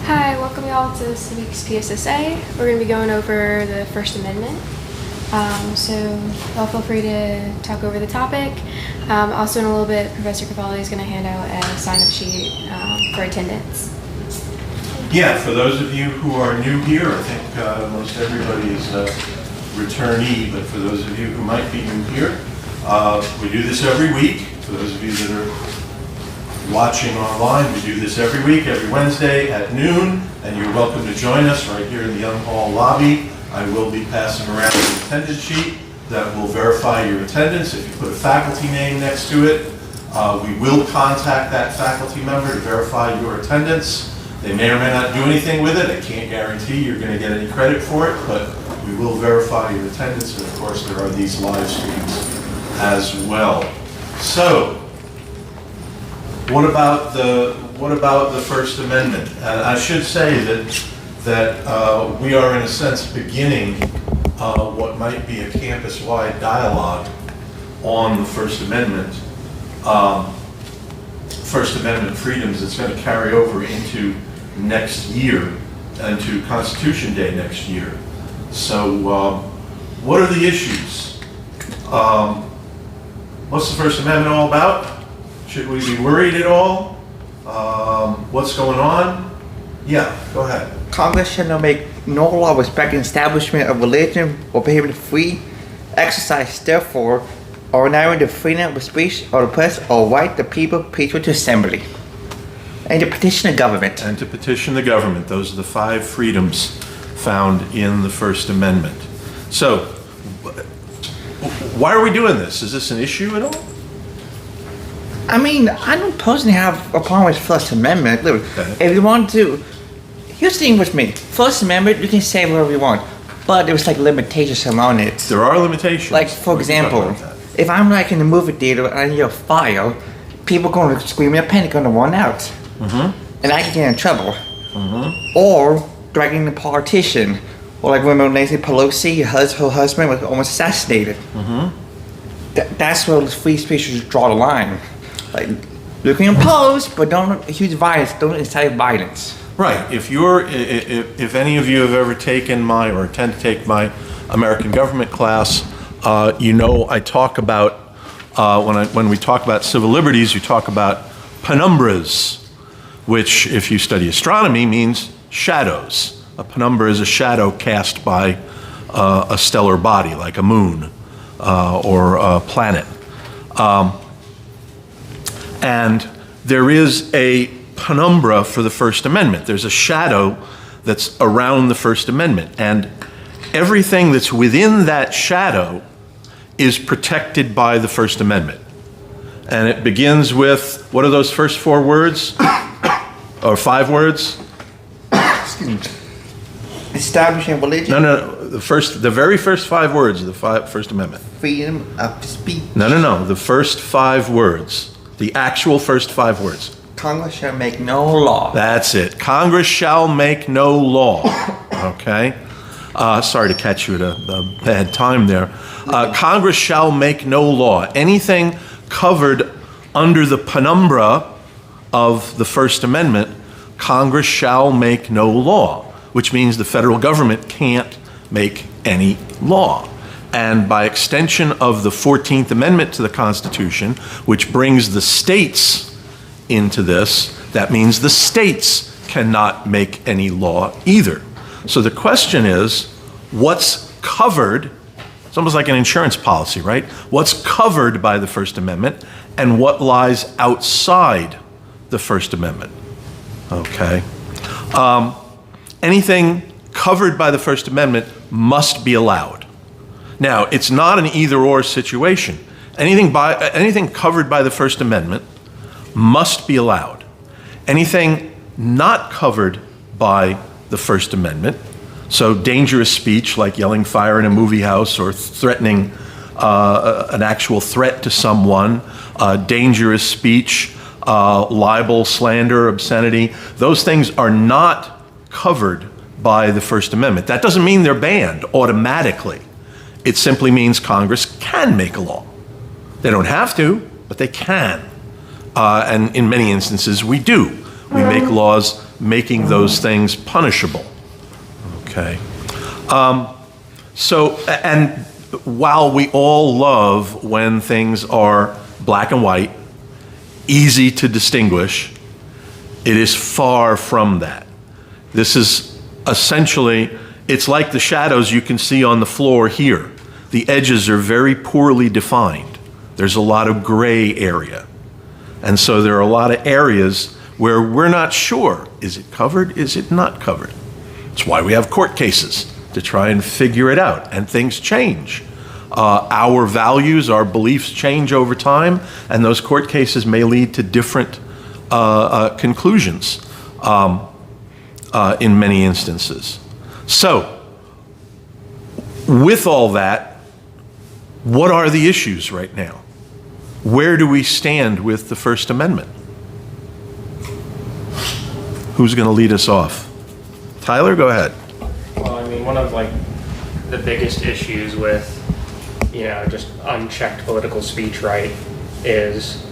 Hi, welcome y'all to this week's PSSA. We're going to be going over the First Amendment. So y'all feel free to talk over the topic. Also in a little bit, Professor Cavalli is going to hand out a sign-up sheet for attendance. Yeah, for those of you who are new here, I think most everybody is a returnee, but for those of you who might be new here, we do this every week. For those of you that are watching online, we do this every week, every Wednesday at noon, and you're welcome to join us right here in the Young Hall lobby. I will be passing around an attendance sheet that will verify your attendance. If you put a faculty name next to it, we will contact that faculty member to verify your attendance. They may or may not do anything with it. I can't guarantee you're going to get any credit for it, but we will verify your attendance, and of course there are these live streams as well. So, what about the First Amendment? And I should say that we are in a sense beginning what might be a campus-wide dialogue on the First Amendment. First Amendment freedoms that's going to carry over into next year, into Constitution Day next year. So, what are the issues? What's the First Amendment all about? Should we be worried at all? What's going on? Yeah, go ahead. Congress shall not make no law respecting establishment of religion or prohibit free exercise, therefore, or denying the freedom of speech or the press or right the people peaceful to assembly. And to petition the government. And to petition the government. Those are the 5 freedoms found in the First Amendment. So, why are we doing this? Is this an issue at all? I mean, I don't personally have a problem with First Amendment. Look, Okay. if you want to, here's the thing with me. First Amendment, you can say whatever you want, but there's like limitations around it. There are limitations. Like, for We can talk example, about that. if I'm like in the movie theater and I hear a fire, people going to scream in a panic, going to run out. And I can get in trouble. Or dragging the politician. Or like when Nancy Pelosi, her husband was almost assassinated. That's where free speech should draw the line. Like, you can oppose, but don't use violence, don't incite violence. Right. If any of you have ever taken or intend to take my American government class, you know I talk about, when we talk about civil liberties, you talk about penumbras, which, if you study astronomy, means shadows. A penumbra is a shadow cast by a stellar body, like a moon or a planet. And there is a penumbra for the First Amendment. There's a shadow that's around the First Amendment. And everything that's within that shadow is protected by the First Amendment. And it begins with, what are those first 4 words? Or 5 words? Excuse me. Establishing religion. No. The very first 5 words of the First Amendment. Freedom of speech. No. The first 5 words. The actual first 5 words. Congress shall make no law. That's it. Congress shall make no law. Okay? Sorry to catch you at a bad time there. Congress shall make no law. Anything covered under the penumbra of the First Amendment, Congress shall make no law, which means the federal government can't make any law. And by extension of the 14th Amendment to the Constitution, which brings the states into this, that means the states cannot make any law either. So the question is, what's covered? It's almost like an insurance policy, right? What's covered by the First Amendment and what lies outside the First Amendment? Okay. Anything covered by the First Amendment must be allowed. Now, it's not an either-or situation. Anything covered by the First Amendment must be allowed. Anything not covered by the First Amendment, so dangerous speech like yelling fire in a movie house or threatening an actual threat to someone, dangerous speech, libel, slander, obscenity, those things are not covered by the First Amendment. That doesn't mean they're banned automatically. It simply means Congress can make a law. They don't have to, but they can. And in many instances, we do. We make laws making those things punishable. Okay. And while we all love when things are black and white, easy to distinguish, it is far from that. This is essentially, it's like the shadows you can see on the floor here. The edges are very poorly defined. There's a lot of gray area. And so there are a lot of areas where we're not sure, is it covered, is it not covered? That's why we have court cases, to try and figure it out, and things change. Our values, our beliefs change over time, and those court cases may lead to different conclusions in many instances. So, with all that, what are the issues right now? Where do we stand with the First Amendment? Who's going to lead us off? Tyler, go ahead. Well, I mean, one of the biggest issues with, just unchecked political speech, right, is,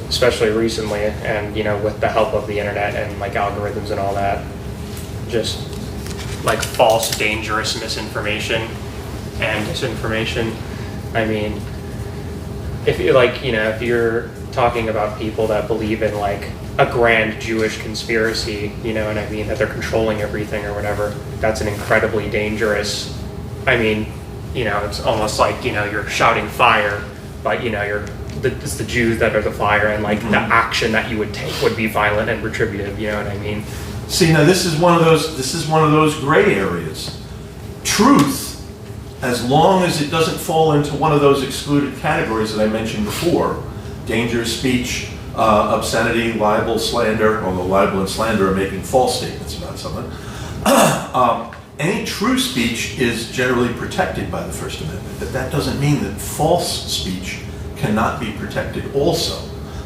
especially recently, and, with the help of the internet and algorithms and all that, just false, dangerous misinformation and disinformation. I mean, if you're talking about people that believe in a grand Jewish conspiracy, that they're controlling everything or whatever, that's an incredibly dangerous, it's almost like, you're shouting fire, but it's the Jews that are the fire, and the action that you would take would be violent and retributive, you know what I mean? See, now this is one of those gray areas. Truth, as long as it doesn't fall into one of those excluded categories that I mentioned before, dangerous speech, obscenity, libel, slander, although libel and slander are making false statements about someone, any true speech is generally protected by the First Amendment, but that doesn't mean that false speech cannot be protected also.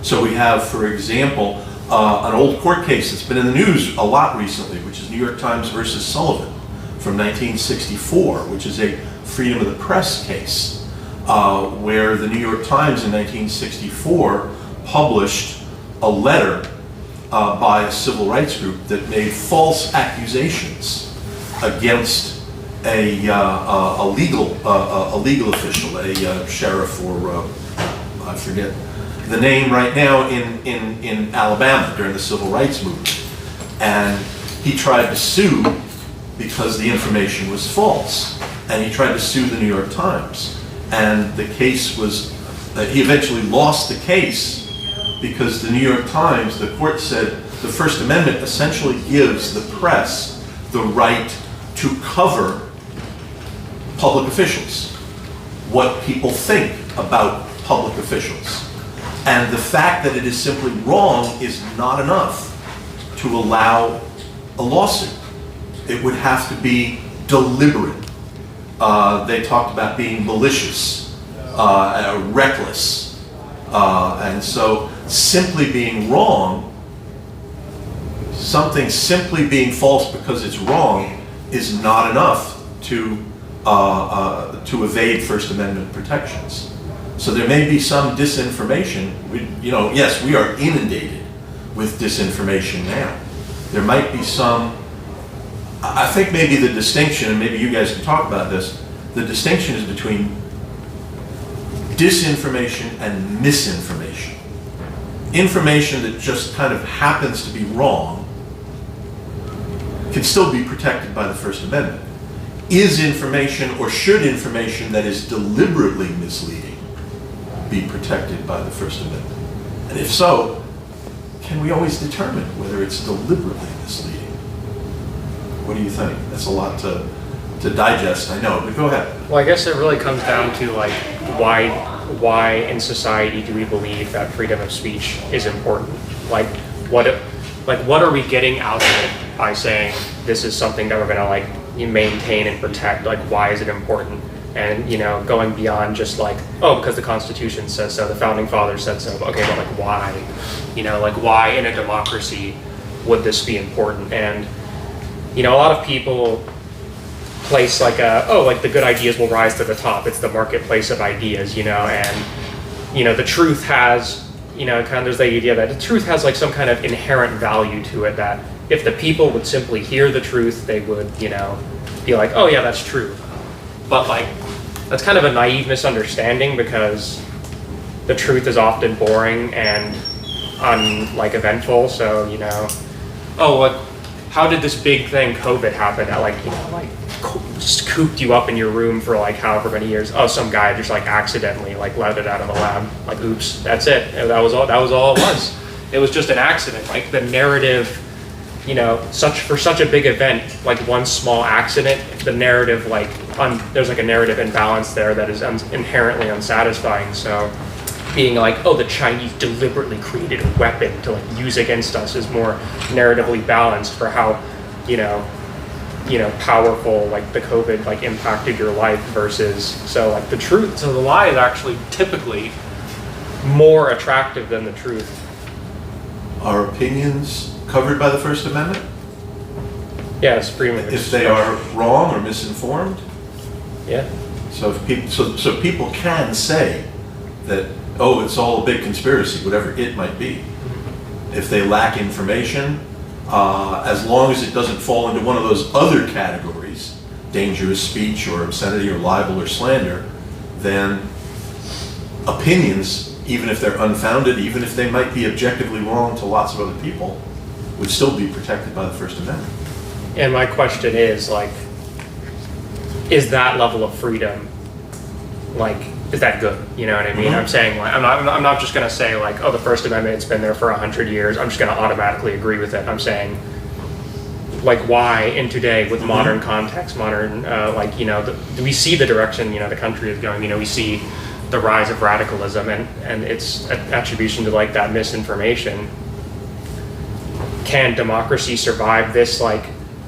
So we have, for example, an old court case that's been in the news a lot recently, which is New York Times versus Sullivan from 1964, which is a freedom of the press case, where the New York Times in 1964 published a letter by a civil rights group that made false accusations against a legal official, a sheriff, or I forget the name right now, in Alabama during the civil rights movement. And he tried to sue because the information was false. And he tried to sue the New York Times. And the case was, he eventually lost the case because the New York Times, the court said, the First Amendment essentially gives the press the right to cover public officials, what people think about public officials. And the fact that it is simply wrong is not enough to allow a lawsuit. It would have to be deliberate. They talked about being malicious, reckless. And so simply being wrong, something simply being false because it's wrong, is not enough to evade First Amendment protections. So there may be some disinformation. Yes, we are inundated with disinformation now. There might be some, I think maybe the distinction, and maybe you guys can talk about this, the distinction is between disinformation and misinformation. Information that just kind of happens to be wrong can still be protected by the First Amendment. Is information, or should information that is deliberately misleading be protected by the First Amendment? And if so, can we always determine whether it's deliberately misleading? What do you think? That's a lot to digest, I know, but go ahead. Well, I guess it really comes down to why in society do we believe that freedom of speech is important? What are we getting out of it by saying this is something that we're going to maintain and protect? Why is it important? And going beyond just because the Constitution says so, the founding fathers said so. Okay, but why? Why in a democracy would this be important? And a lot of people place the good ideas will rise to the top. It's the marketplace of ideas, and the truth has you know, kind of there's the idea that the truth has like some kind of inherent value to it, that if the people would simply hear the truth, they would, you know, be like, oh yeah, that's true. But like, that's kind of a naive misunderstanding, because the truth is often boring and like eventful. So, you know, oh, what, how did this big thing COVID happen that like, you know, like cooped you up in your room for like however many years? Oh, some guy just like accidentally like let it out of the lab. Like, oops, that's it. And that was all it was. It was just an accident. Like the narrative, you know, for such a big event, like one small accident, the narrative like there's like a narrative imbalance there that is inherently unsatisfying. So being like, oh, the Chinese deliberately created a weapon to like use against us is more narratively balanced for how, you know, powerful like the COVID like impacted your life versus, so like the truth, so the lie is actually typically more attractive than the truth. Are opinions covered by the First Amendment? Yeah, it's freedom of If they are wrong or misinformed? Yeah. So if people, so people can say that, oh, it's all a big conspiracy, whatever it might be. If they lack information, as long as it doesn't fall into one of those other categories, dangerous speech or obscenity or libel or slander, then opinions, even if they're unfounded, even if they might be objectively wrong to lots of other people, would still be protected by the First Amendment. And my question is like, is that level of freedom, like, is that good? You know what I mean? Mm-hmm. I'm saying like, I'm not just gonna say like, oh, the First Amendment, it's been there for 100 years. I'm just gonna automatically agree with it. I'm saying, like, why in today with modern context, modern, like, you know, we see the direction, you know, the country is going. You know, we see the rise of radicalism and its attribution to like that misinformation. Can democracy survive this like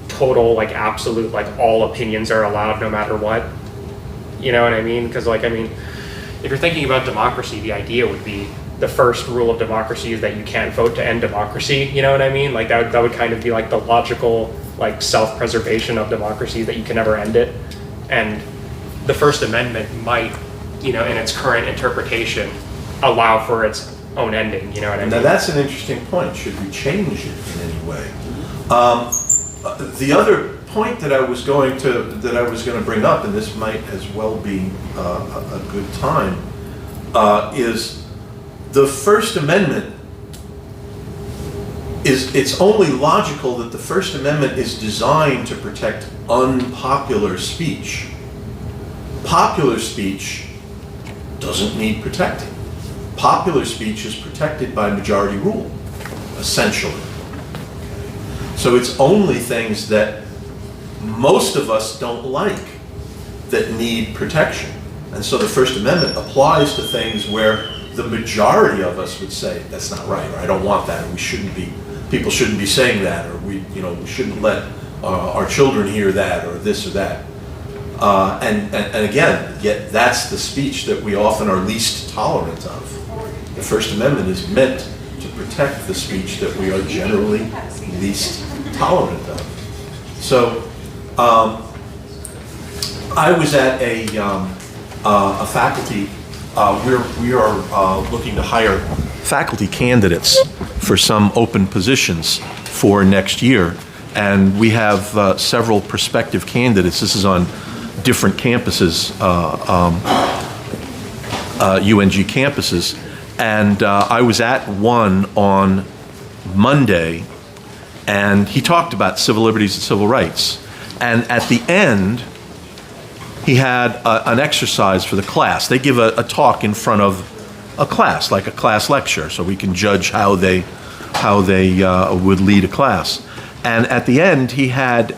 total, like absolute, like all opinions are allowed no matter what? You know what I mean? Because like, I mean, if you're thinking about democracy, the idea would be the first rule of democracy is that you can't vote to end democracy. You know what I mean? Like that would kind of be like the logical like self-preservation of democracy, that you can never end it. And the First Amendment might, you know, in its current interpretation, allow for its own ending. You know what I mean? Now that's an interesting point. Should we change it in any way? The other point that I was going to bring up, and this might as well be a good time, is the First Amendment it's only logical that the First Amendment is designed to protect unpopular speech. Popular speech doesn't need protecting. Popular speech is protected by majority rule, essentially. So it's only things that most of us don't like that need protection. And so the First Amendment applies to things where the majority of us would say, that's not right, or I don't want that, or people shouldn't be saying that, or we shouldn't let our children hear that, or this or that. And again, yet that's the speech that we often are least tolerant of. The First Amendment is meant to protect the speech that we are generally least tolerant of. So I was at a faculty, we are looking to hire faculty candidates for some open positions for next year. And we have several prospective candidates. This is on different campuses, UNG campuses. And I was at one on Monday, and he talked about civil liberties and civil rights. And at the end, he had an exercise for the class. They give a talk in front of a class, like a class lecture, so we can judge how they would lead a class. And at the end, he had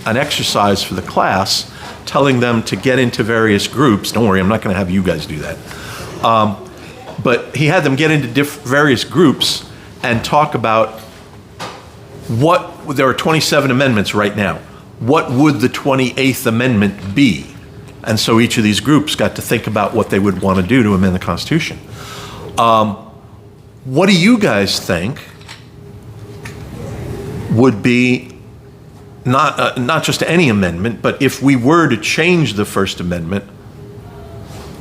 an exercise for the class telling them to get into various groups. Don't worry, I'm not going to have you guys do that. But he had them get into various groups and talk about there are 27 amendments right now. What would the 28th Amendment be? And so each of these groups got to think about what they would want to do to amend the Constitution. What do you guys think would be not just any amendment, but if we were to change the First Amendment,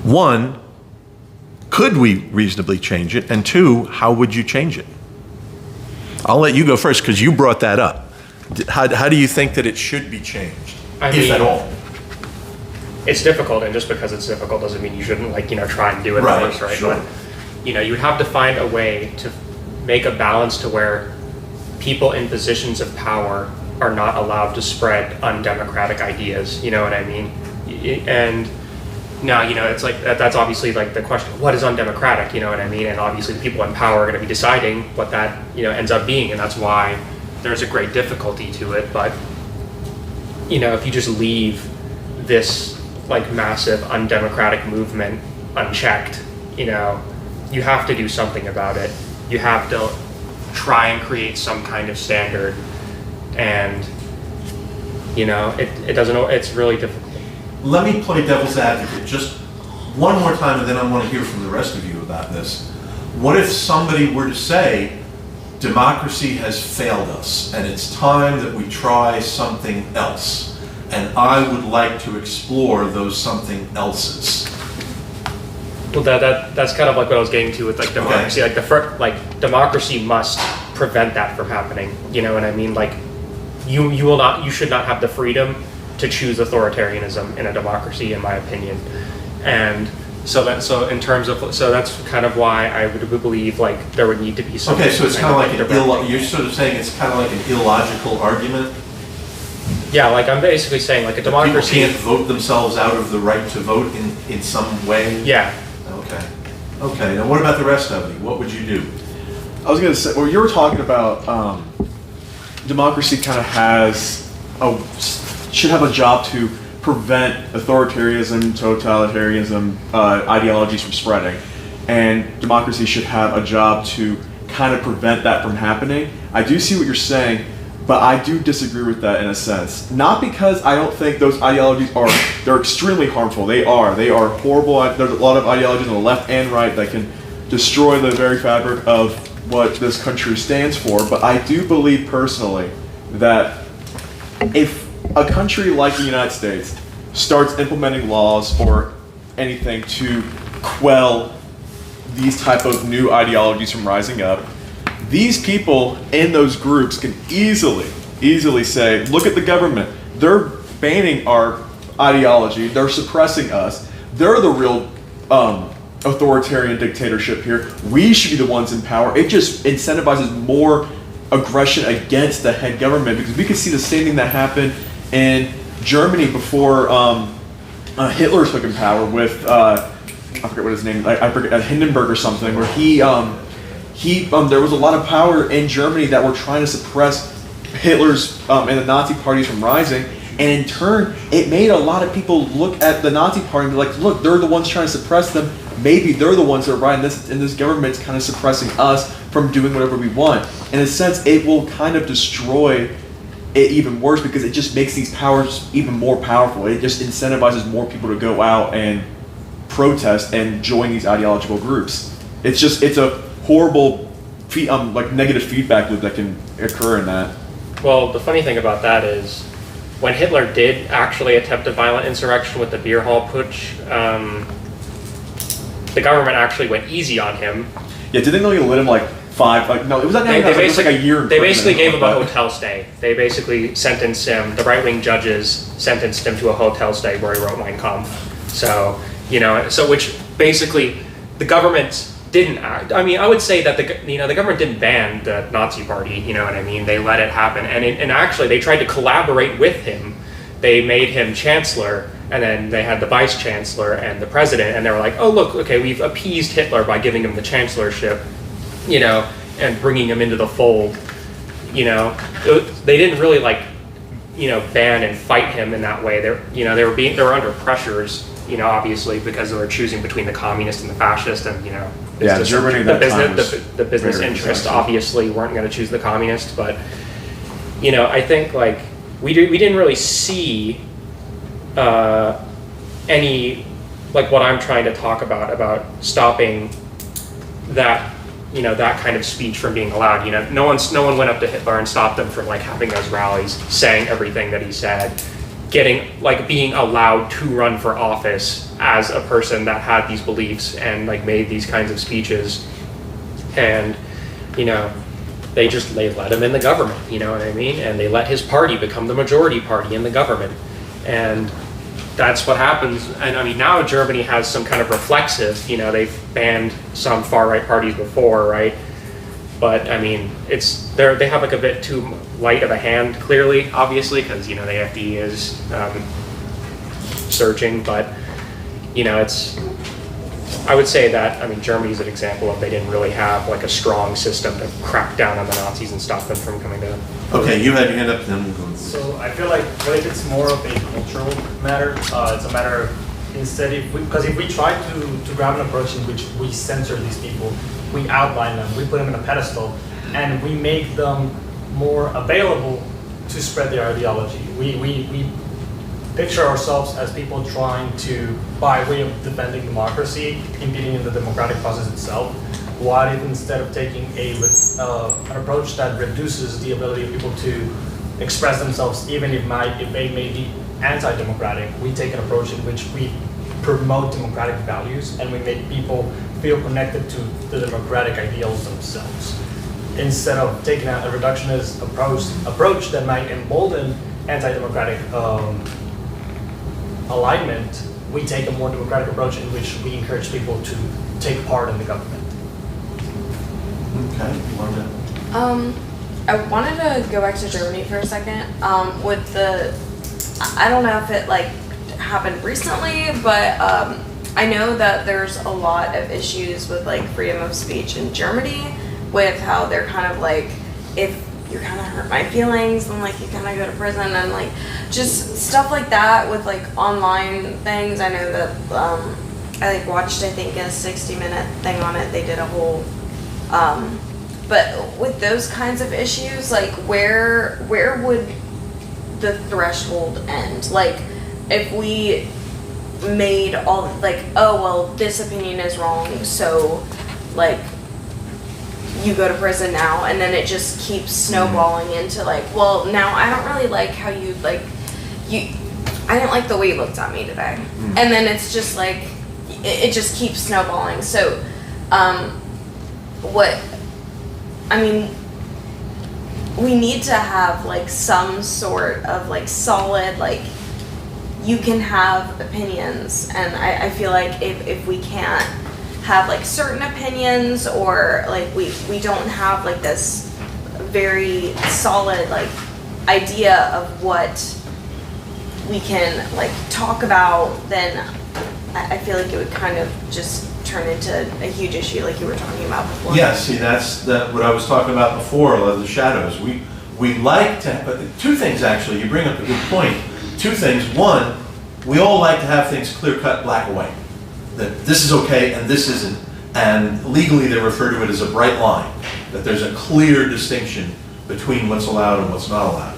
one, could we reasonably change it? And two, how would you change it? I'll let you go first because you brought that up. How do you think that it should be changed, if at all? It's difficult, and just because it's difficult doesn't mean you shouldn't try and do it Right, first, right? sure. But you would have to find a way to make a balance to where people in positions of power are not allowed to spread undemocratic ideas. You know what I mean? And now, it's like that's obviously like the question, what is undemocratic? You know what I mean? And obviously the people in power are going to be deciding what that, ends up being. And that's why there's a great difficulty to it. But, if you just leave this like massive undemocratic movement unchecked, you have to do something about it. You have to try and create some kind of standard. And, it doesn't, it's really difficult. Let me play devil's advocate just one more time, and then I want to hear from the rest of you about this. What if somebody were to say, democracy has failed us, and it's time that we try something else, and I would like to explore those something else's? Well, that's kind of like what I was getting to with like democracy. Okay. Like democracy must prevent that from happening. You know what I mean? Like you should not have the freedom to choose authoritarianism in a democracy, in my opinion. And so that's kind of why I would believe like there would need to be some. Okay, so it's kind of like you're sort of saying it's kind of like an illogical argument. Yeah, like I'm basically saying like a democracy. People can't vote themselves out of the right to vote in some way. Yeah. Okay. Now, what about the rest of it? What would you do? I was going to say, well, you were talking about democracy kind of should have a job to prevent authoritarianism, totalitarianism ideologies from spreading, and democracy should have a job to kind of prevent that from happening. I do see what you're saying, but I do disagree with that in a sense. Not because I don't think those ideologies they're extremely harmful. They are horrible. There's a lot of ideologies on the left and right that can destroy the very fabric of what this country stands for. But I do believe personally that if a country like the United States starts implementing laws or anything to quell these type of new ideologies from rising up, these people in those groups can easily say, look at the government. They're banning our ideology. They're suppressing us. They're the real authoritarian dictatorship here. We should be the ones in power. It just incentivizes more aggression against the head government, because we can see the same thing that happened in Germany before Hitler took in power with, I forget what his name, I forget, Hindenburg or something, where there was a lot of power in Germany that were trying to suppress Hitler's and the Nazi parties from rising, and in turn, it made a lot of people look at the Nazi party and be like, look, they're the ones trying to suppress them. Maybe they're the ones that are right, and this government's kind of suppressing us from doing whatever we want. In a sense, it will kind of destroy it even worse, because it just makes these powers even more powerful. It just incentivizes more people to go out and protest and join these ideological groups. It's a horrible negative feedback loop that can occur in that. Well, the funny thing about that is, when Hitler did actually attempt a violent insurrection with the beer hall putsch, the government actually went easy on him. Yeah, did they only let him like it was not They it was like a year. They basically gave him a hotel stay. They basically sentenced him. The right-wing judges sentenced him to a hotel stay where he wrote Mein Kampf. So which basically the government didn't act. I mean, I would say that the government didn't ban the Nazi Party. You know what I mean? They let it happen, and actually they tried to collaborate with him. They made him chancellor, and then they had the vice chancellor and the president, and they were like, oh look, okay, we've appeased Hitler by giving him the chancellorship, and bringing him into the fold. They didn't really ban and fight him in that way. They were under pressures, obviously, because they were choosing between the communist and the fascist, and Germany at that time was the business interests obviously weren't going to choose the communist. But I think we didn't really see any what I'm trying to talk about stopping that that kind of speech from being allowed. No one went up to Hitler and stopped him from having those rallies, saying everything that he said. being allowed to run for office as a person that had these beliefs and like made these kinds of speeches. And, you know, they let him in the government, you know what I mean? And they let his party become the majority party in the government. And that's what happens. And I mean, now Germany has some kind of reflexive, you know, they've banned some far-right parties before, right? But I mean, they have like a bit too light of a hand, clearly, obviously, because, you know, the AfD is surging. But, you know, I would say that, I mean, Germany's an example of they didn't really have like a strong system to crack down on the Nazis and stop them from coming down. Okay, you had your hand up, then we'll go. So I feel like it's more of a cultural matter. It's a matter of because if we try to grab an approach in which we censor these people, we outline them, we put them in a pedestal, and we make them more available to spread their ideology. We picture ourselves as people trying to, by way of defending democracy, impeding in the democratic process itself. What if instead of taking an approach that reduces the ability of people to express themselves, even if they may be anti-democratic, we take an approach in which we promote democratic values and we make people feel connected to the democratic ideals themselves. Instead of taking a reductionist approach that might embolden anti-democratic alignment, we take a more democratic approach in which we encourage people to take part in the government. Okay, Wanda. I wanted to go back to Germany for a second. With I don't know if it like happened recently, but I know that there's a lot of issues with like freedom of speech in Germany, with how they're kind of like, if you kind of hurt my feelings, then like you kind of go to prison, and like just stuff like that with like online things. I know that I like watched, I think, a 60-minute thing on it. They did a whole but with those kinds of issues, like where would the threshold end? Like if we made all like, oh well, this opinion is wrong, so like you go to prison now, and then it just keeps snowballing into like, well, now I don't really like how you like I didn't like the way you looked at me today, and then it's just like it just keeps snowballing. So we need to have like some sort of like solid, like you can have opinions, and I feel like if we can't have like certain opinions, or like we don't have like this very solid like idea of what we can like talk about, then I feel like it would kind of just turn into a huge issue like you were talking about before. Yeah, see, that's what I was talking about before, of the shadows. We like to, two things actually, you bring up a good point. Two things. One, we all like to have things clear-cut, black and white. That this is okay and this isn't. And legally they refer to it as a bright line. That there's a clear distinction between what's allowed and what's not allowed.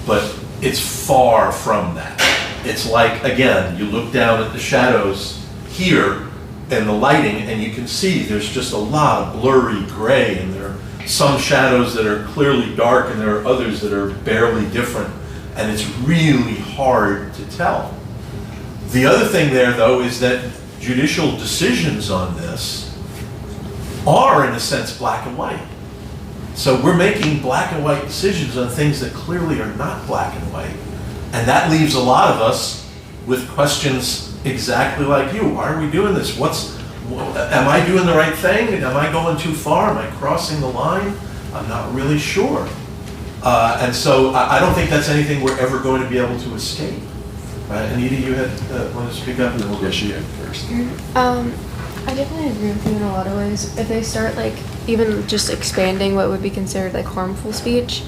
But it's far from that. It's like, again, you look down at the shadows here and the lighting, and you can see there's just a lot of blurry gray, and there are some shadows that are clearly dark, and there are others that are barely different, and it's really hard to tell. The other thing there, though, is that judicial decisions on this are, in a sense, black and white. So we're making black and white decisions on things that clearly are not black and white, and that leaves a lot of us with questions exactly like you. Why are we doing this? Am I doing the right thing? Am I going too far? Am I crossing the line? I'm not really sure. And so I don't think that's anything we're ever going to be able to escape. Anita, you had wanted to speak up, and then we'll go to you first. I definitely agree with you in a lot of ways. If they start like even just expanding what would be considered like harmful speech,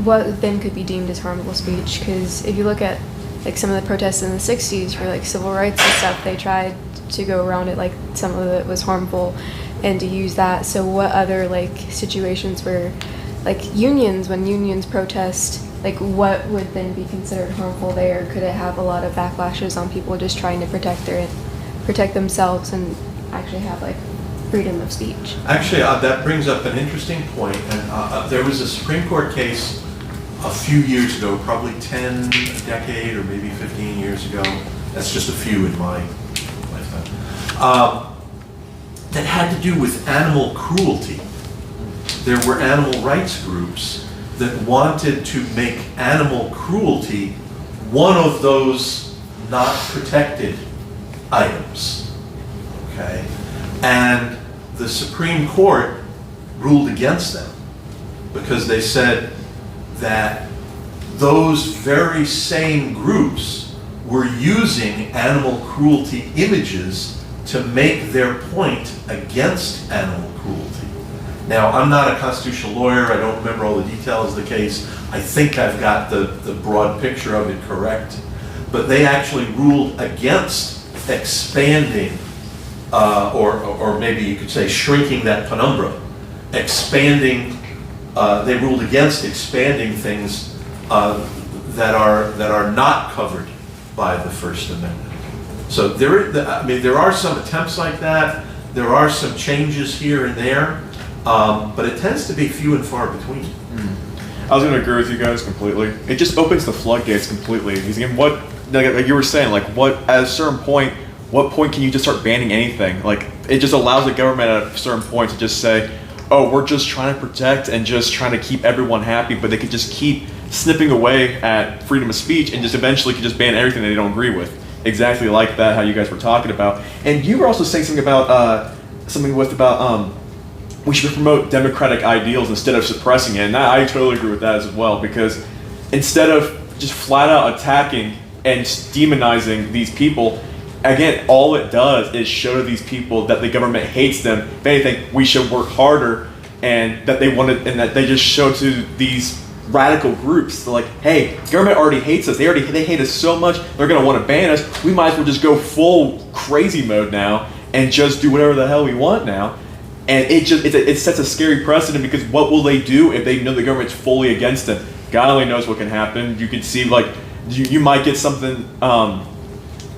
what then could be deemed as harmful speech? Because if you look at like some of the protests in the 60s for like civil rights and stuff, they tried to go around it like some of it was harmful and to use that. So what other like situations where like when unions protest, like what would then be considered harmful there? Could it have a lot of backlashes on people just trying to protect themselves and actually have like freedom of speech? Actually, that brings up an interesting point. And there was a Supreme Court case a few years ago, probably a decade or maybe 15 years ago. That's just a few in my lifetime. That had to do with animal cruelty. There were animal rights groups that wanted to make animal cruelty one of those not protected items. Okay? And the Supreme Court ruled against them because they said that those very same groups were using animal cruelty images to make their point against animal cruelty. Now, I'm not a constitutional lawyer. I don't remember all the details of the case. I think I've got the broad picture of it correct. But they actually ruled against expanding, or maybe you could say shrinking that penumbra. They ruled against expanding things that are not covered by the First Amendment. So there are some attempts like that. There are some changes here and there, but it tends to be few and far between. I was going to agree with you guys completely. It just opens the floodgates completely. Because again, like you were saying, at a certain point, what point can you just start banning anything? Like, it just allows the government at a certain point to just say, oh, we're just trying to protect and just trying to keep everyone happy, but they could just keep snipping away at freedom of speech and just eventually could just ban everything that they don't agree with. Exactly like that, how you guys were talking about. And you were also saying something about we should promote democratic ideals instead of suppressing it. And I totally agree with that as well, because instead of just flat out attacking and demonizing these people, again, all it does is show to these people that the government hates them. If anything, we should work harder, and that they just show to these radical groups, they're like, hey, government already hates us. They hate us so much, they're going to want to ban us. We might as well just go full crazy mode now and just do whatever the hell we want now. And it sets a scary precedent, because what will they do if they know the government's fully against them? God only knows what can happen. You can see, you might get something,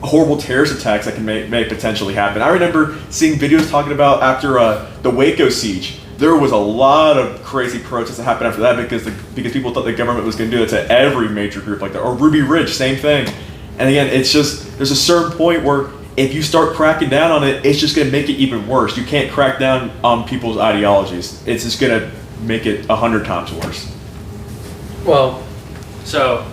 horrible terrorist attacks that can may potentially happen. I remember seeing videos talking about after the Waco siege, there was a lot of crazy protests that happened after that because people thought the government was going to do it to every major group like that. Or Ruby Ridge, same thing. And again, it's just, there's a certain point where if you start cracking down on it, it's just going to make it even worse. You can't crack down on people's ideologies. It's just going to make it 100 times worse. Well, so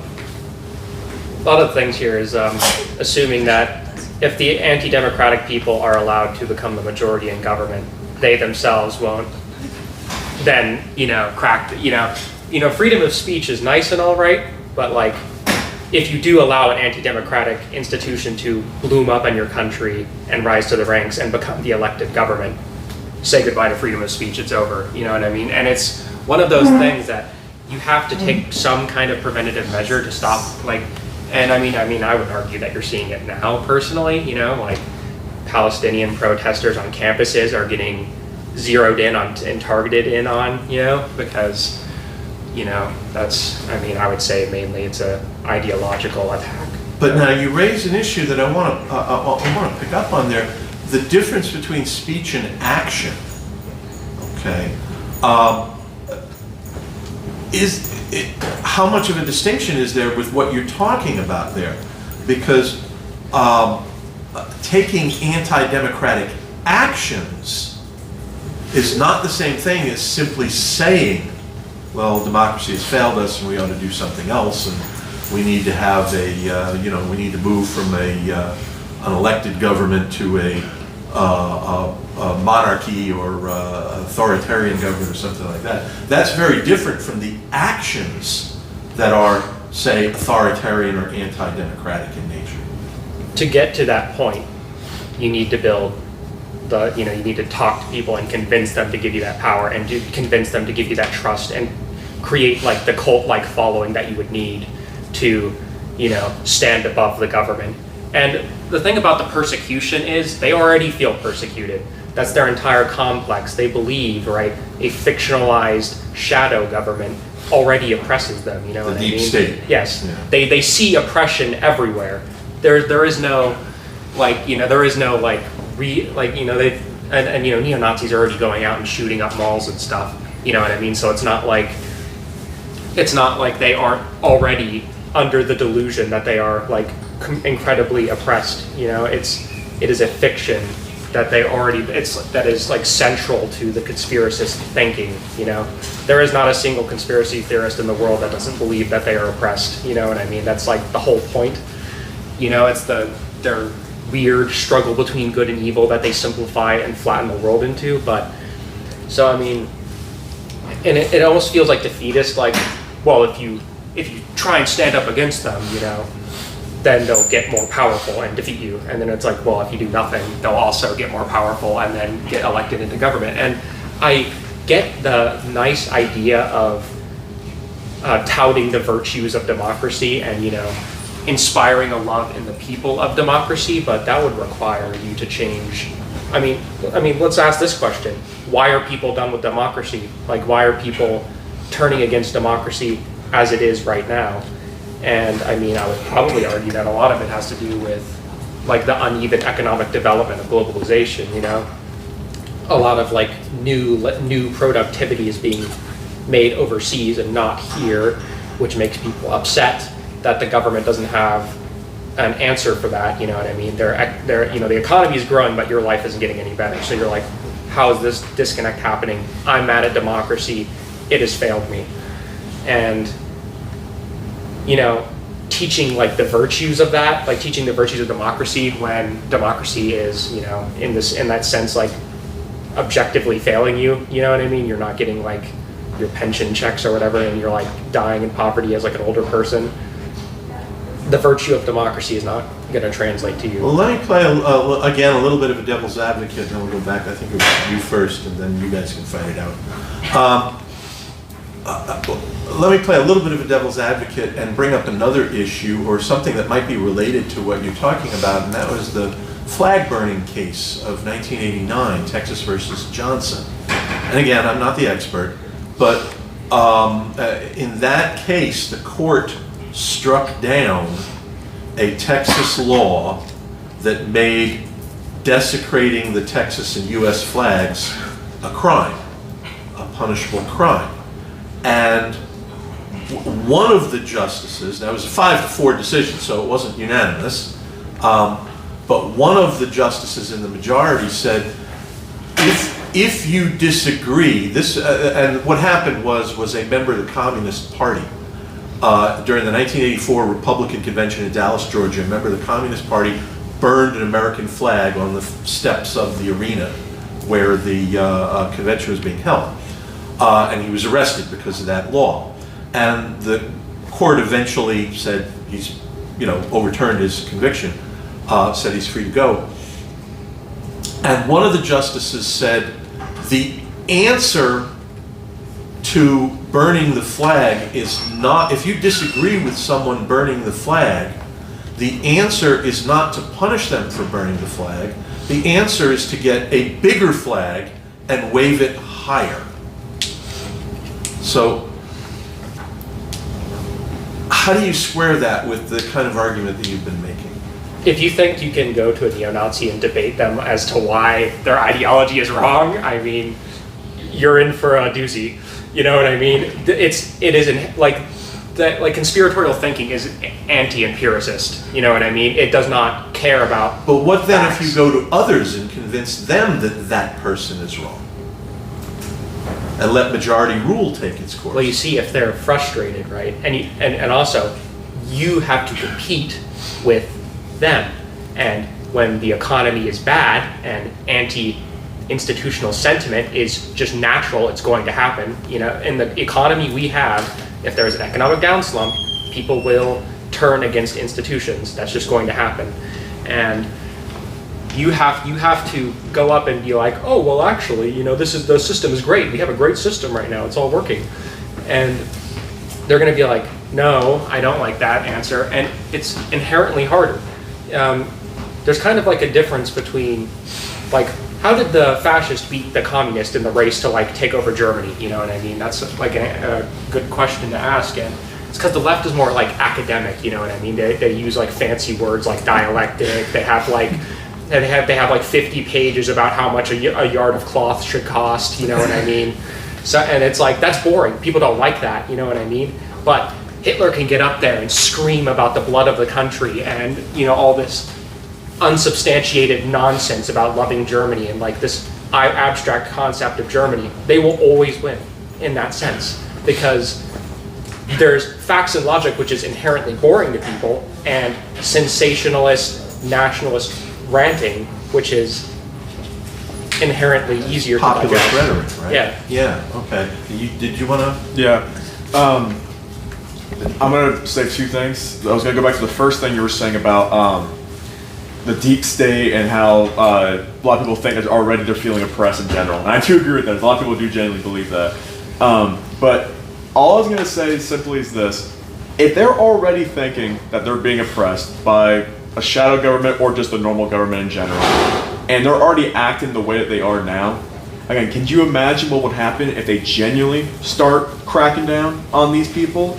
a lot of things here is assuming that if the anti-democratic people are allowed to become the majority in government, they themselves won't then, freedom of speech is nice and all right, but if you do allow an anti-democratic institution to bloom up in your country and rise to the ranks and become the elected government, say goodbye to freedom of speech, it's over, you know what I mean? And it's one of those things that you have to take some kind of preventative measure to stop, and I would argue that you're seeing it now personally, Palestinian protesters on campuses are getting zeroed in on and targeted in on, because, I would say mainly it's a ideological attack. But now you raise an issue that I want to pick up on there, the difference between speech and action, okay? How much of a distinction is there with what you're talking about there? Because taking anti-democratic actions is not the same thing as simply saying, well, democracy has failed us and we ought to do something else, and we need to have we need to move from an elected government to a monarchy or authoritarian government or something like that. That's very different from the actions that are, say, authoritarian or anti-democratic in nature. To get to that point, you need to build you need to talk to people and convince them to give you that power and to convince them to give you that trust and create the cult-like following that you would need to, stand above the government. And the thing about the persecution is they already feel persecuted. That's their entire complex. They believe, right, a fictionalized shadow government already oppresses them, you know what I mean? The deep state. Yes. Yeah. They see oppression everywhere. There is no neo-Nazis are already going out and shooting up malls and stuff, you know what I mean? So it's not like it's not like they aren't already under the delusion that they are like incredibly oppressed. It is a fiction that that is like central to the conspiracist thinking. There is not a single conspiracy theorist in the world that doesn't believe that they are oppressed. You know what I mean? That's like the whole point. It's their weird struggle between good and evil that they simplify and flatten the world into. But so I mean, and it almost feels like defeatist. Like, well, if you try and stand up against them, then they'll get more powerful and defeat you. And then it's like, well, if you do nothing, they'll also get more powerful and then get elected into government. And I get the nice idea of touting the virtues of democracy and, inspiring a love in the people of democracy, but that would require you to change. I mean, let's ask this question. Why are people done with democracy? Like, why are people turning against democracy as it is right now? And I mean, I would probably argue that a lot of it has to do with like the uneven economic development of globalization. A lot of like new productivity is being made overseas and not here, which makes people upset that the government doesn't have an answer for that. You know what I mean? The economy is growing, but your life isn't getting any better. So you're like, how is this disconnect happening? I'm mad at democracy. It has failed me. And teaching like the virtues of that, like teaching the virtues of democracy when democracy is, in that sense, like objectively failing you. You know what I mean? You're not getting like your pension checks or whatever, and you're like dying in poverty as like an older person. The virtue of democracy is not going to translate to you. Well, let me play again a little bit of a devil's advocate, and then we'll go back. I think it was you first, and then you guys can fight it out. Let me play a little bit of a devil's advocate and bring up another issue or something that might be related to what you're talking about, and that was the flag burning case of 1989, Texas versus Johnson. And again, I'm not the expert, but in that case, the court struck down a Texas law that made desecrating the Texas and U.S. flags a crime, a punishable crime. And one of the justices, now it was a 5-4 decision, so it wasn't unanimous, but one of the justices in the majority said, if you disagree, and what happened was a member of the Communist Party, during the 1984 Republican Convention in Dallas, Georgia, a member of the Communist Party burned an American flag on the steps of the arena where the convention was being held. And he was arrested because of that law. And the court eventually said he's, overturned his conviction, said he's free to go. And one of the justices said the answer to burning the flag is not, if you disagree with someone burning the flag, the answer is not to punish them for burning the flag. The answer is to get a bigger flag and wave it higher. So, how do you square that with the kind of argument that you've been making? If you think you can go to a neo-Nazi and debate them as to why their ideology is wrong, I mean, you're in for a doozy. You know what I mean? Like conspiratorial thinking is anti-empiricist. You know what I mean? It does not care about. But what then facts. if you go to others and convince them that that person is wrong? And let majority rule take its course. Well, you see, if they're frustrated, right? And also, you have to compete with them. And when the economy is bad and anti-institutional sentiment is just natural, it's going to happen. In the economy we have, if there's an economic down slump, people will turn against institutions. That's just going to happen. And you have to go up and be like, oh, well, actually, the system is great. We have a great system right now. It's all working. And they're going to be like, no, I don't like that answer. And it's inherently harder. There's kind of like a difference between, like, how did the fascist beat the communist in the race to like take over Germany? You know what I mean? That's like a good question to ask. And it's because the left is more like academic. You know what I mean? They use like fancy words like dialectic. They have like 50 pages about how much a yard of cloth should cost. You know what I mean? So, and it's like, that's boring. People don't like that, you know what I mean? But Hitler can get up there and scream about the blood of the country and, you know, all this unsubstantiated nonsense about loving Germany and like this abstract concept of Germany. They will always win in that sense because there's facts and logic, which is inherently boring to people, and sensationalist, nationalist ranting, which is inherently easier to Populist digest. rhetoric, right? Yeah. Yeah, okay. Did you want to? Yeah. I'm going to say two things. I was going to go back to the first thing you were saying about the deep state and how a lot of people think that already they're feeling oppressed in general. And I do agree with that. A lot of people do genuinely believe that. But all I was going to say simply is this. If they're already thinking that they're being oppressed by a shadow government or just a normal government in general, and they're already acting the way that they are now, again, can you imagine what would happen if they genuinely start cracking down on these people?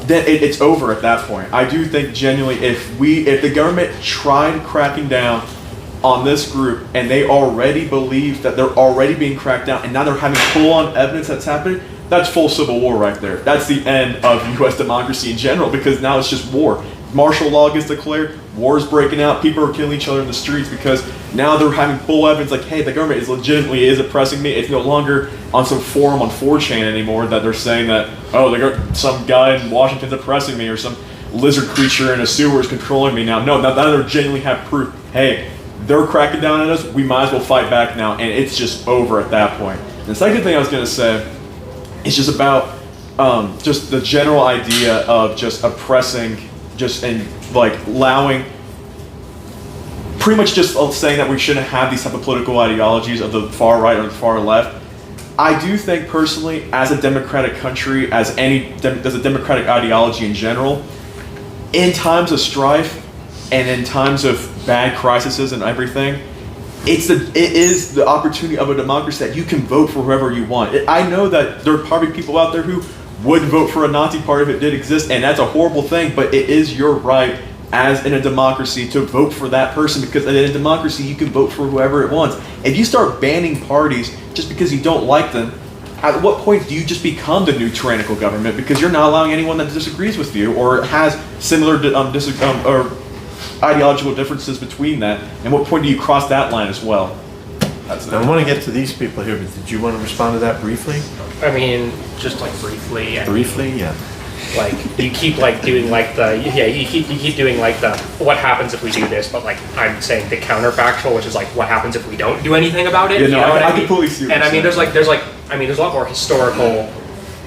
Then it's over at that point. I do think genuinely if the government tried cracking down on this group and they already believe that they're already being cracked down and now they're having full-on evidence that's happening, that's full civil war right there. That's the end of U.S. democracy in general because now it's just war. Martial law gets declared, war's breaking out, people are killing each other in the streets because now they're having full evidence like, hey, the government is legitimately oppressing me. It's no longer on some forum on 4chan anymore that they're saying that, oh, some guy in Washington's oppressing me or some lizard creature in a sewer is controlling me now. No, now they genuinely have proof. Hey, they're cracking down on us. We might as well fight back now. And it's just over at that point. And the second thing I was going to say is just about just the general idea of just oppressing and like allowing pretty much just saying that we shouldn't have these type of political ideologies of the far right or the far left. I do think personally, as a democratic country, as a democratic ideology in general, in times of strife and in times of bad crises and everything, it is the opportunity of a democracy that you can vote for whoever you want. I know that there are probably people out there who would vote for a Nazi party if it did exist, and that's a horrible thing, but it is your right as in a democracy to vote for that person because in a democracy you can vote for whoever it wants. If you start banning parties just because you don't like them, at what point do you just become the new tyrannical government because you're not allowing anyone that disagrees with you or has similar or ideological differences between that? And what point do you cross that line as well? I want to get to these people here, but did you want to respond to that briefly? I mean, just like briefly. Briefly, yeah. Like you keep like doing like you keep doing like the what happens if we do this, but like I'm saying the counterfactual, which is like what happens if we don't do anything about it. Yeah, you no, know what I mean? completely see what And I mean, you're saying. there's a lot more historical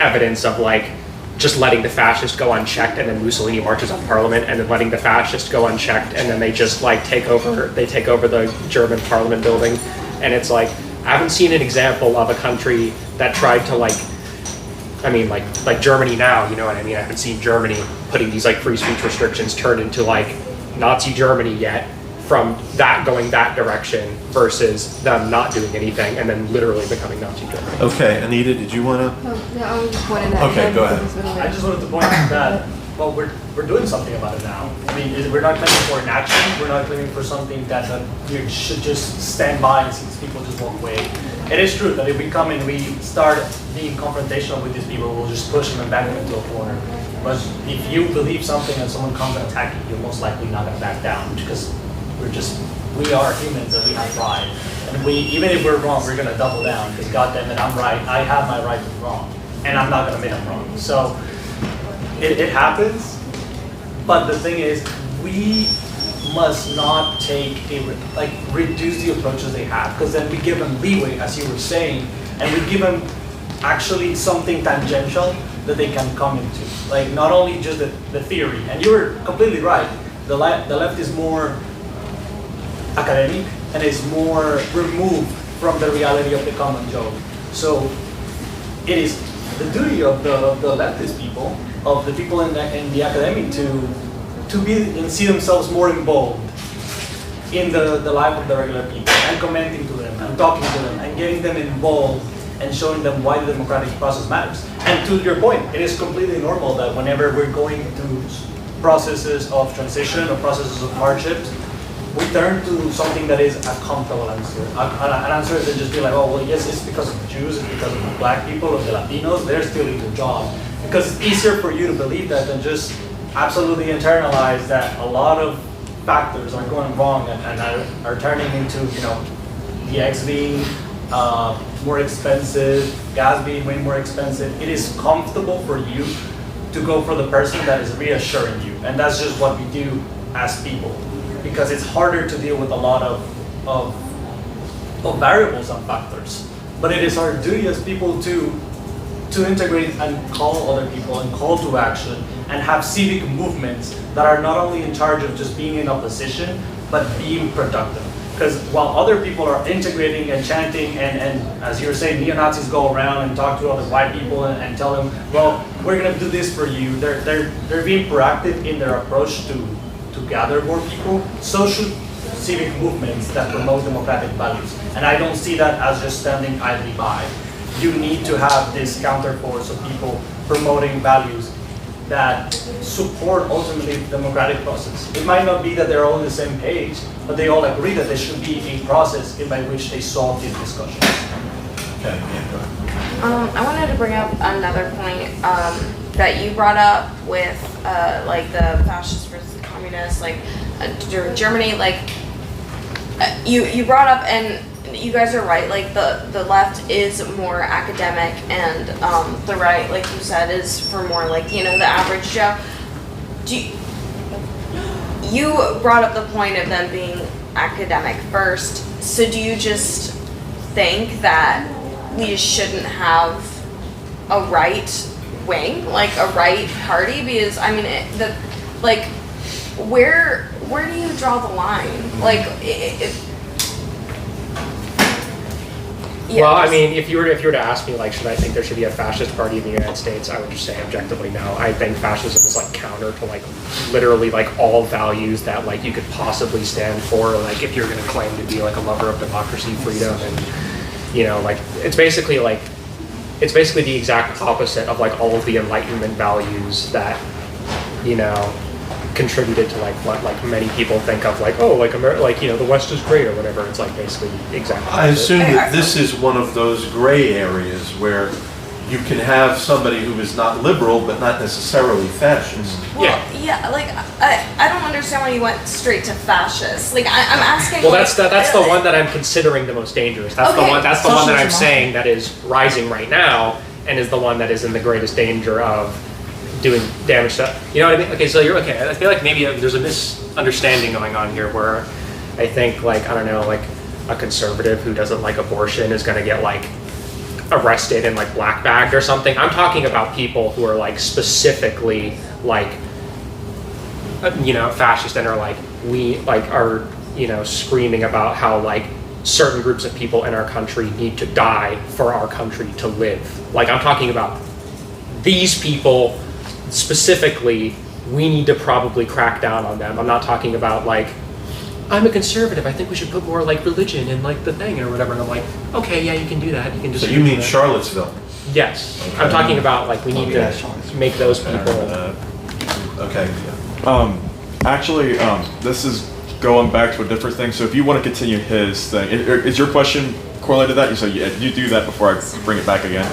evidence of like just letting the fascists go unchecked, and then Mussolini marches on Parliament, and then letting the fascists go unchecked, and then they just like take over the German Parliament building, and it's like I haven't seen an example of a country that tried to like Germany now, you know what I mean? I haven't seen Germany putting these like free speech restrictions turn into like Nazi Germany yet, from that going that direction versus them not doing anything and then literally becoming Nazi Germany. Okay, Anita, did you want to? Oh, no, I was just pointing that. Okay, go ahead. I just wanted to point out that, well, we're doing something about it now. I mean, we're not claiming for an action. We're not claiming for something that we should just stand by and see these people just walk away. It is true that if we come and we start being confrontational with these people, we'll just push them and back them into a corner. But if you believe something and someone comes and attacks you, you're most likely not going to back down because we are humans and we have pride. And even if we're wrong, we're going to double down because goddamn it, I'm right. I have my right to be wrong. And I'm not going to admit I'm wrong. So it happens. But the thing is, we must not reduce the approaches they have, because then we give them leeway, as you were saying, and we give them actually something tangential that they can come into. Like not only just the theory, and you were completely right. The left is more academic and is more removed from the reality of the common Joe. So it is the duty of the leftist people, of the people in the academic to be and see themselves more involved in the life of the regular people and commenting to them and talking to them and getting them involved and showing them why the democratic process matters. And to your point, it is completely normal that whenever we're going through processes of transition or processes of hardships, we turn to something that is a comfortable answer. An answer is to just be like, oh, well, yes, it's because of the Jews, it's because of the black people or the Latinos, they're stealing the job. Because it's easier for you to believe that than just absolutely internalize that a lot of factors are going wrong and are turning into, the eggs being more expensive, gas being way more expensive. It is comfortable for you to go for the person that is reassuring you. And that's just what we do as people. Because it's harder to deal with a lot of variables and factors. But it is our duty as people to integrate and call other people and call to action and have civic movements that are not only in charge of just being in opposition, but being productive. Because while other people are integrating and chanting and as you were saying, neo-Nazis go around and talk to other white people and tell them, well, we're gonna do this for you. They're being proactive in their approach to gather more people. So should civic movements that promote democratic values. And I don't see that as just standing idly by. You need to have this counterforce of people promoting values that support ultimately the democratic process. It might not be that they're all on the same page, but they all agree that there should be a process by which they solve these discussions. Okay, yeah, go ahead. I wanted to bring up another point that you brought up with like the fascists versus the communists, like during Germany, like you brought up, and you guys are right, like the left is more academic and the right, like you said, is for more like, the average Joe. You brought up the point of them being academic first, so do you just think that we just shouldn't have a right wing, like a right party? Because I mean, where do you draw the line? Like, Well, I mean, if you were to ask me, like, should I think there should be a fascist party in the United States, I would just say objectively no. I think fascism is like counter to like literally like all values that like you could possibly stand for. Like if you're going to claim to be like a lover of democracy, freedom, and like it's basically the exact opposite of like all of the Enlightenment values that contributed to like what like many people think of like, oh, like the West is great or whatever. It's like basically exactly. I assume that this is one of those gray areas where you can have somebody who is not liberal but not necessarily fascist. Well, yeah, like I don't understand why you went straight to fascist. Like I'm asking. Well, like, that's the one that I'm considering the most dangerous. That's Okay. the one that I'm saying that is rising right now and is the one that is in the greatest danger of doing damage to, you know what I mean? Okay, so you're okay. I feel like maybe there's a misunderstanding going on here where I think like, I don't know, like a conservative who doesn't like abortion is gonna get like arrested and like black bagged or something. I'm talking about people who are like specifically like, fascist and are like, are screaming about how like certain groups of people in our country need to die for our country to live. Like I'm talking about these people specifically, we need to probably crack down on them. I'm not talking about like, I'm a conservative, I think we should put more like religion in like the thing or whatever. And I'm like, okay, yeah, you can do that. You can just. So you mean Charlottesville? Yes. Okay. I'm talking about like we need to make those people. Okay. Actually, this is going back to a different thing. So if you want to continue his thing, is your question correlated to that? So you do that before I bring it back again.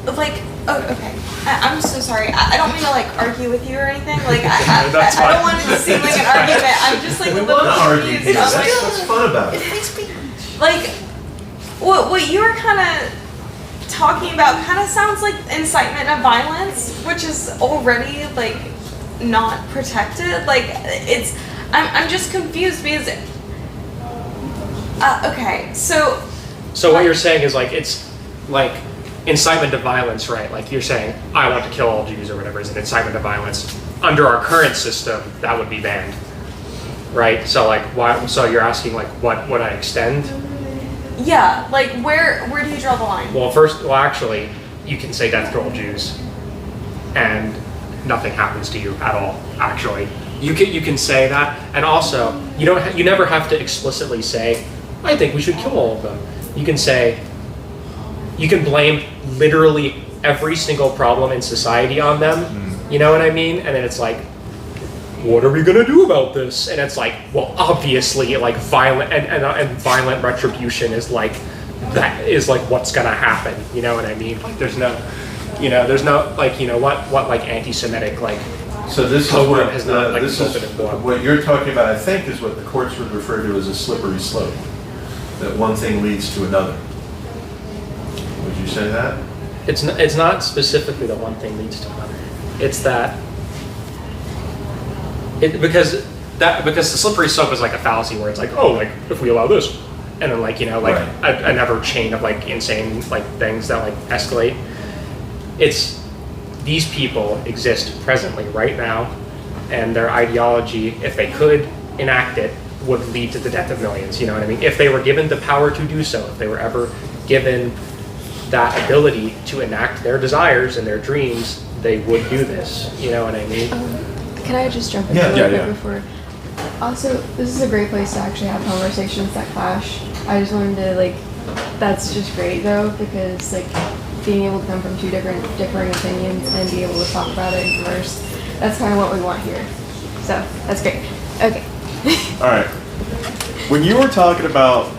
Like, oh, okay. I'm so sorry. I don't mean to like argue with you or anything. Like, I don't want it to seem like an argument. I'm just like a little Argue. confused. That's I'm like, what's fun about it. like, what you were kind of talking about kind of sounds like incitement of violence, which is already like not protected. Like, I'm just confused because. Okay, so. So what you're saying is like it's like incitement to violence, right? Like you're saying, I want to kill all Jews or whatever is an incitement to violence. Under our current system, that would be banned, right? So like, why? So you're asking like, what would I extend? Yeah, like where do you draw the line? Well, actually, you can say death to all Jews, and nothing happens to you at all. Actually, you can say that, and also you never have to explicitly say, I think we should kill all of them. You can say. You can blame literally every single problem in society on them. You know what I mean? And then it's like, what are we gonna do about this? And it's like, well, obviously, like violent and violent retribution is like that is like what's gonna happen. You know what I mean? Like there's no like what like anti-Semitic like. So this is Program what has not, like, this resulted is in blood. what you're talking about. I think is what the courts would refer to as a slippery slope. That one thing leads to another. Would you say that? It's not specifically that one thing leads to another. It's that because the slippery slope is like a fallacy where it's like, oh, like if we allow this, and then like Right. another chain of like insane like things that like escalate. It's these people exist presently right now, and their ideology, if they could enact it, would lead to the death of millions. You know what I mean? If they were given the power to do so, if they were ever given that ability to enact their desires and their dreams, they would do this. You know what I mean? Can I just jump in Yeah, a little yeah. bit before? Also, this is a great place to actually have conversations that clash. I just wanted to like, that's just great though, because like being able to come from two differing opinions and be able to talk about it and converse, that's kind of what we want here. So that's great. Okay. All right. When you were talking about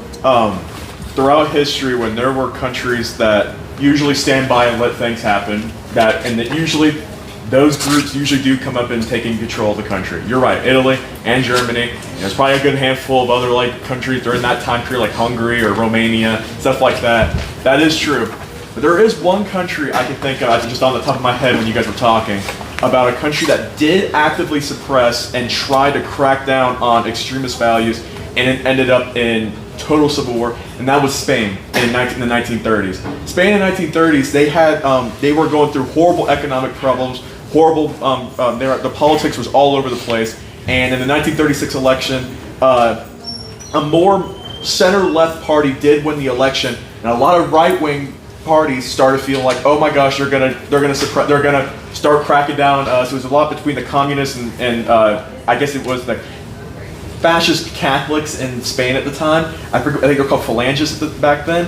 throughout history, when there were countries that usually stand by and let things happen, and that usually those groups usually do come up and taking control of the country. You're right, Italy and Germany. There's probably a good handful of other like countries during that time period, like Hungary or Romania, stuff like that. That is true. But there is one country I can think of, just on the top of my head when you guys were talking, about a country that did actively suppress and try to crack down on extremist values, and it ended up in total civil war, and that was Spain in the 1930s. Spain in the 1930s, they were going through horrible economic problems, horrible. The politics was all over the place, and in the 1936 election, a more center-left party did win the election, and a lot of right-wing parties started feeling like, oh my gosh, they're gonna start cracking down. So it was a lot between the communists and I guess it was the fascist Catholics in Spain at the time. I think they were called Phalangists back then.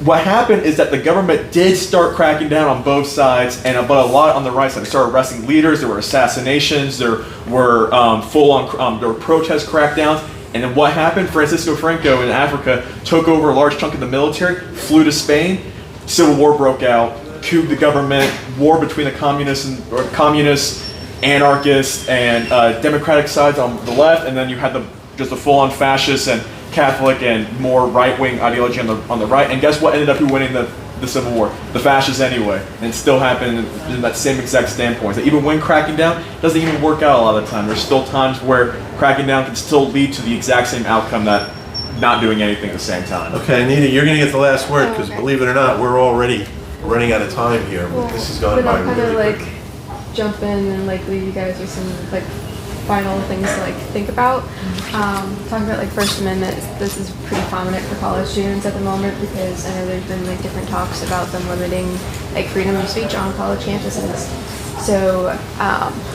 What happened is that the government did start cracking down on both sides, but a lot on the right side. They started arresting leaders. There were assassinations. There were there were protest crackdowns. And then what happened? Francisco Franco in Africa took over a large chunk of the military, flew to Spain. Civil war broke out, couped the government, war between the communists, anarchists, and democratic sides on the left, and then you had just the full-on fascist and Catholic and more right-wing ideology on the right. And guess what ended up winning the Civil War? The fascists anyway. And it still happened in that same exact standpoint. That even when cracking down, it doesn't even work out a lot of the time. There's still times where cracking down can still lead to the exact same outcome that not doing anything at the same time. Okay, Anita, you're going to get the last word because okay. believe it or not, we're already running out of time here. This has gone But by I'll kind of really like quick. jump in and like leave you guys with some like final things to like think about. Talking about like First Amendment, this is pretty prominent for college students at the moment because I know there's been like different talks about them limiting like freedom of speech on college campuses. So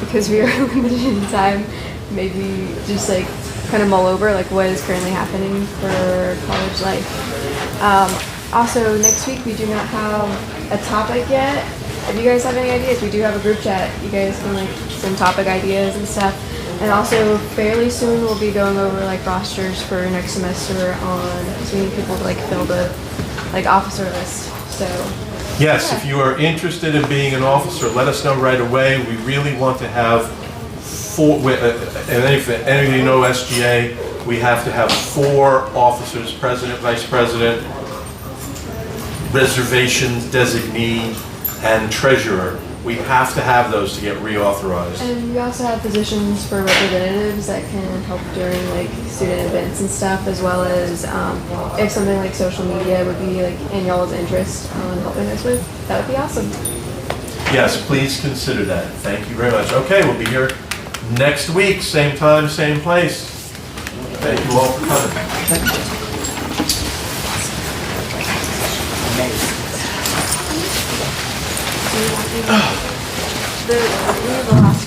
because we are limited in time, maybe just like kind of mull over like what is currently happening for college life. Also, next week we do not have a topic yet. If you guys have any ideas, we do have a group chat. You guys can like send topic ideas and stuff. And also, fairly soon we'll be going over like rosters for next semester on because we need people to like fill the like officer list. So Yes, if you are interested in being an officer, let us know right away. We really want to have and if any of you know SGA, we have to have 4 officers, president, vice president, reservations designee, and treasurer. We have to have those to get reauthorized. and we also have positions for representatives that can help during like student events and stuff, as well as if something like social media would be like in y'all's interest on helping us with, that would be awesome. Yes, please consider that. Thank you very much. Okay, we'll be here next week, same time, same place. Thank you all for coming. The last